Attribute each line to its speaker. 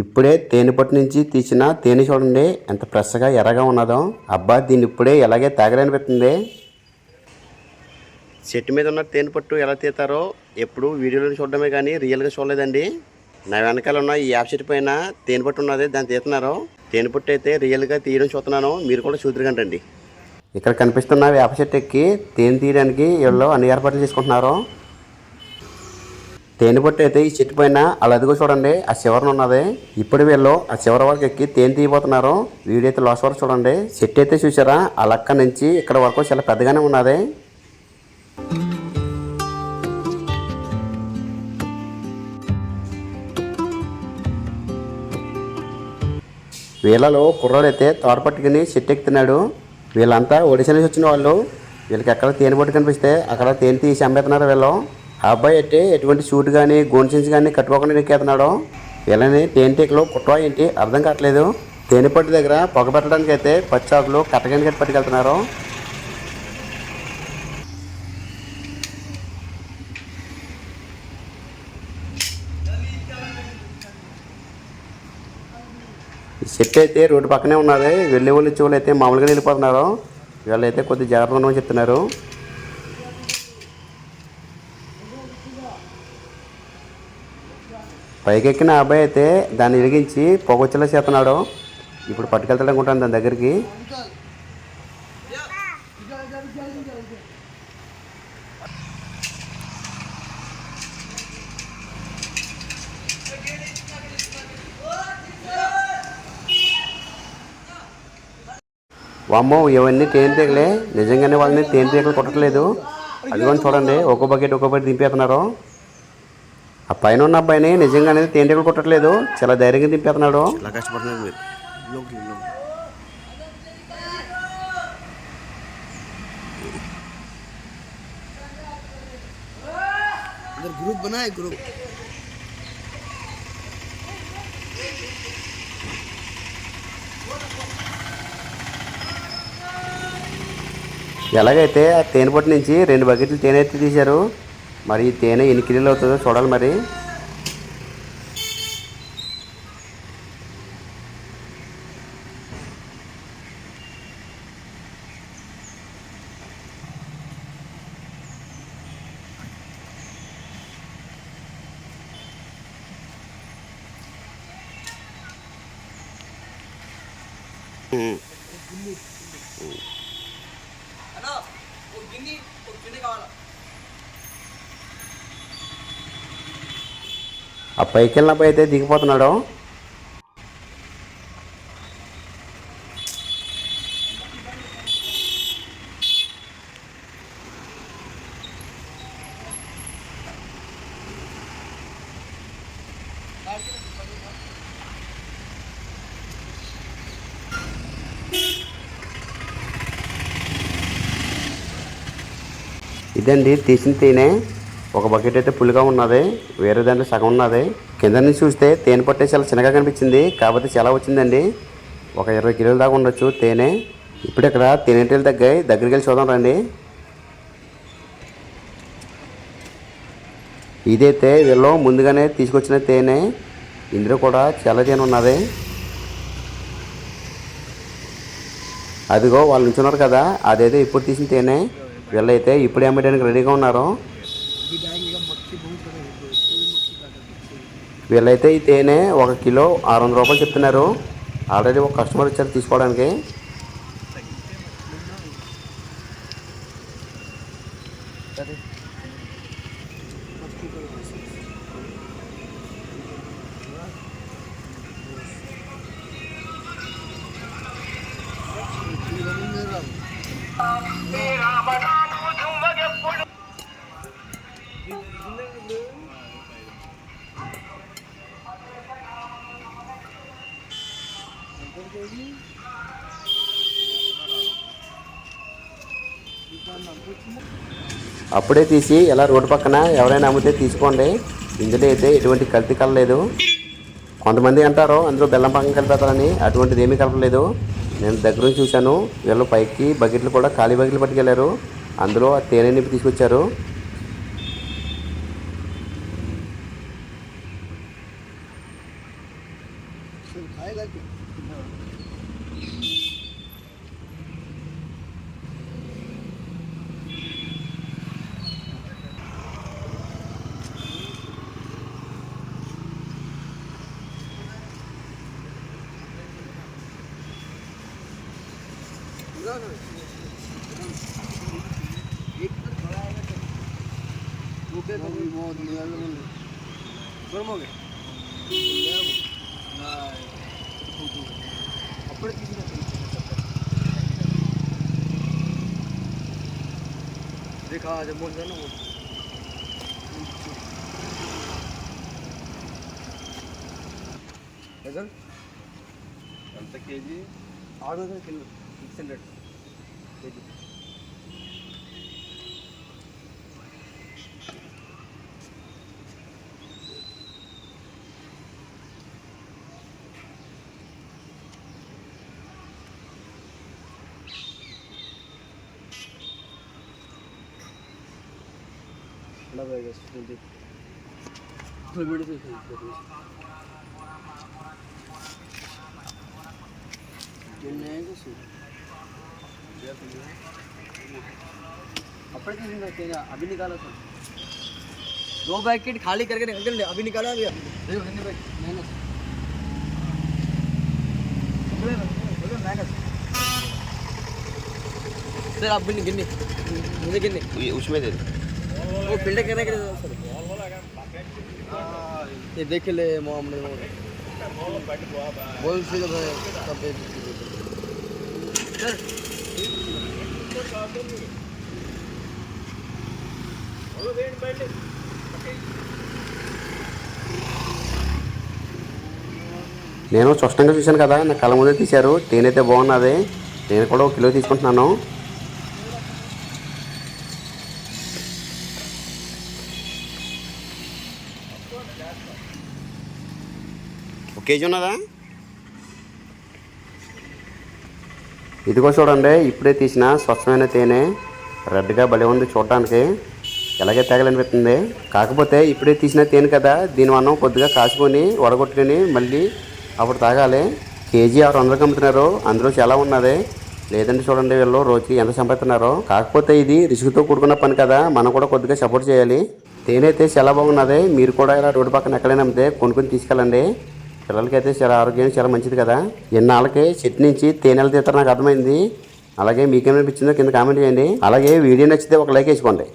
Speaker 1: ఇప్పుడే తేనె పట్టు నుంచి తీసిన తేనె చూడండి ఎంత ఫ్రెష్గా ఎర్రగా ఉన్నదో. అబ్బా దీన్ని ఇప్పుడే ఎలాగే తాగలనిపిస్తుంది. చెట్టు మీద ఉన్న తేనె పట్టు ఎలా తీస్తారో ఎప్పుడు వీడియోలో చూడడమే కానీ రియల్గా చూడలేదండి. నా వెనకాల ఉన్న ఈ యాప్ చెట్టు పైన తేనె పట్టు ఉన్నది, దాన్ని తీస్తున్నారు. తేనె పట్టు అయితే రియల్గా తీయడం చూస్తున్నాను, మీరు కూడా చూద్దరుగంటండి. ఇక్కడ కనిపిస్తున్న వేప చెట్టు ఎక్కి తేనె తీయడానికి వీళ్ళు అన్ని ఏర్పాట్లు చేసుకుంటున్నారు. తేనె పట్టు అయితే ఈ చెట్టు పైన అలా అదిగో చూడండి ఆ చివరన ఉన్నది. ఇప్పుడు వీళ్ళు ఆ చివరి వరకు ఎక్కి తేనె తీయబోతున్నారు. వీడైతే లాస్ట్ వరకు చూడండి. చెట్టు అయితే చూసారా ఆ లక్క నుంచి ఇక్కడ వరకు చాలా పెద్దగానే ఉన్నది. వీళ్ళలో కుర్రాడు అయితే తోట పట్టుకుని చెట్టు ఎక్కుతున్నాడు. వీళ్ళంతా ఒడిశా నుంచి వచ్చిన వాళ్ళు. వీళ్ళకి ఎక్కడ తేనె పట్టు కనిపిస్తే అక్కడ తేనె తీసి అమ్మేస్తున్నారు వీళ్ళు. ఆ అబ్బాయి అయితే ఎటువంటి షూట్ కానీ గోన్సెన్స్ కానీ కట్టుకోకుండా ఎక్కేస్తున్నాడు. వీళ్ళని తేనె టీకలు కుట్ర ఏంటి అర్థం కావట్లేదు. తేనె పట్టు దగ్గర పొగ పెట్టడానికి అయితే పచ్చాకులు కట్టగాని కట్టి పట్టుకెళ్తున్నారు. ఈ చెట్టు అయితే రోడ్డు పక్కనే ఉన్నది. వెళ్ళే వాళ్ళు ఇచ్చే వాళ్ళు అయితే మామూలుగా వెళ్ళిపోతున్నారు. వీళ్ళైతే కొద్దిగా జాగ్రత్తగా ఉండమని చెప్తున్నారు. పైకెక్కిన అబ్బాయి అయితే దాన్ని వెలిగించి పొగొచ్చేలా చేస్తున్నాడు. ఇప్పుడు పట్టుకెళ్తాడు అనుకుంటాను దాని దగ్గరికి. వామ్మో ఇవన్నీ తేనె తీగలే. నిజంగానే వాళ్ళని తేనె తీగలు కొట్టట్లేదు. అదిగోని చూడండి ఒక్కో బకెట్ దింపేస్తున్నారు. ఆ పైన ఉన్న అబ్బాయిని నిజంగానే తేనె తీగలు కొట్టట్లేదు, చాలా ధైర్యంగా దింపేస్తున్నాడు. చాలా కష్టపడుతున్నారు మీరు.
Speaker 2: ग्रुप बनाए ग्रुप
Speaker 1: ఎలాగైతే ఆ తేనె పట్టు నుంచి 2 బకెట్లు తేనె ఎత్తి తీశారు. మరి ఈ తేనె ఎన్ని కిలోలు అవుతుందో చూడాలి మరి. ఆ పైకి వెళ్ళిన అబ్బాయి అయితే దిగిపోతున్నాడు. ఇదండి తీసిన తేనె. ఒక బకెట్ అయితే పుల్లిగా ఉన్నది, వేరే దాంట్లో సగం ఉన్నది. కింద నుంచి చూస్తే తేనె పట్టే చాలా చిన్నగా కనిపించింది, కాకపోతే చాలా వచ్చిందండి. ఒక 20 కిలోల దాకా ఉండొచ్చు తేనె. ఇప్పుడు ఇక్కడ తేనెటీలు దగ్గరికి వెళ్ళి చూద్దాం రండి. ఇదైతే వీళ్ళు ముందుగానే తీసుకొచ్చిన తేనె. ఇందులో కూడా చాలా తేనె ఉన్నది. అదిగో వాళ్ళు నుంచున్నారు కదా, అదైతే ఇప్పుడు తీసిన తేనె. వీళ్ళైతే ఇప్పుడే అమ్మడానికి రెడీగా ఉన్నారు. వీళ్ళైతే ఈ తేనె 1 కిలో 600 రూపాయలు చెప్తున్నారు. ఆల్రెడీ ఒక కస్టమర్ వచ్చారు తీసుకోవడానికి. అప్పుడే తీసి ఇలా రోడ్డు పక్కన ఎవరైనా అమ్మితే తీసుకోండి. ఇందులో అయితే ఎటువంటి కల్తీ కలలేదు. కొంతమంది అంటారు అందులో బెల్లం పాకం కలిపేస్తారని, అటువంటిది ఏమీ కలపలేదు. నేను దగ్గర నుంచి చూశాను. వీళ్ళు పైకి బకెట్లు కూడా ఖాళీ బకెట్లు పట్టుకెళ్ళారు. అందులో ఆ తేనె నింపి తీసుకొచ్చారు.
Speaker 2: खाएगा क्या? एक तो बड़ा आएगा तो वो क्या करें? बहुत निकाल लो गर्म हो गए अప్పుడే తీసిన देखा जब बोल रहा ना वो वजन ఎంత కేజీ 600 కిలో 600 కేజీ लगाएगा जल्दी फुल वीडियो से किन्ने सु अपने किसी ने क्या अभी निकाला था 2 पैकेट खाली करके निकल ले अभी निकाला भैया देखो कितने पैकेट मेहनत सर आप भी गिननी मुझे गिननी
Speaker 1: उसमें दे
Speaker 2: वो फिल्टर करने के लिए सर ये देख ले हमने बोल से जब सब सर
Speaker 1: నేను స్పష్టంగా చూశాను కదా, నా కళ్ళ ముందే తీశారు. తేనె అయితే బాగున్నది. నేను కూడా 1 కిలో తీసుకుంటున్నాను. ఒక కేజీ ఉన్నదా? ఇదిగో చూడండి, ఇప్పుడే తీసిన స్వచ్ఛమైన తేనె. రెడ్గా భలే ఉంది చూడటానికి, ఎలాగే తగలనిపిస్తుంది. కాకపోతే ఇప్పుడే తీసిన తేనె కదా, దీని మనం కొద్దిగా కాసుకొని వడగొట్టుకొని మళ్ళీ అప్పుడు తాగాలి. కేజీ 600 అమ్ముతున్నారు, అందులో చాలా ఉన్నది. లేదంటే చూడండి వీళ్ళు రోజుకి ఎంత సంపాదిస్తున్నారో. కాకపోతే ఇది రిస్క్తో కూడుకున్న పని కదా, మనం కూడా కొద్దిగా సపోర్ట్ చేయాలి. తేనె అయితే చాలా బాగున్నది. మీరు కూడా ఇలా రోడ్డు పక్కన ఎక్కడైనా అమ్మితే కొనుక్కొని తీసుకెళ్ళండి. పిల్లలకైతే చాలా ఆరోగ్యానికి చాలా మంచిది కదా. ఎన్నాళ్ళకి చెట్టు నుంచి తేనెలు తీస్తారు నాకు అర్థమైంది. అలాగే మీకేమనిపించిందో కింద కామెంట్ చేయండి. అలాగే వీడియో నచ్చితే ఒక లైక్ వేసుకోండి.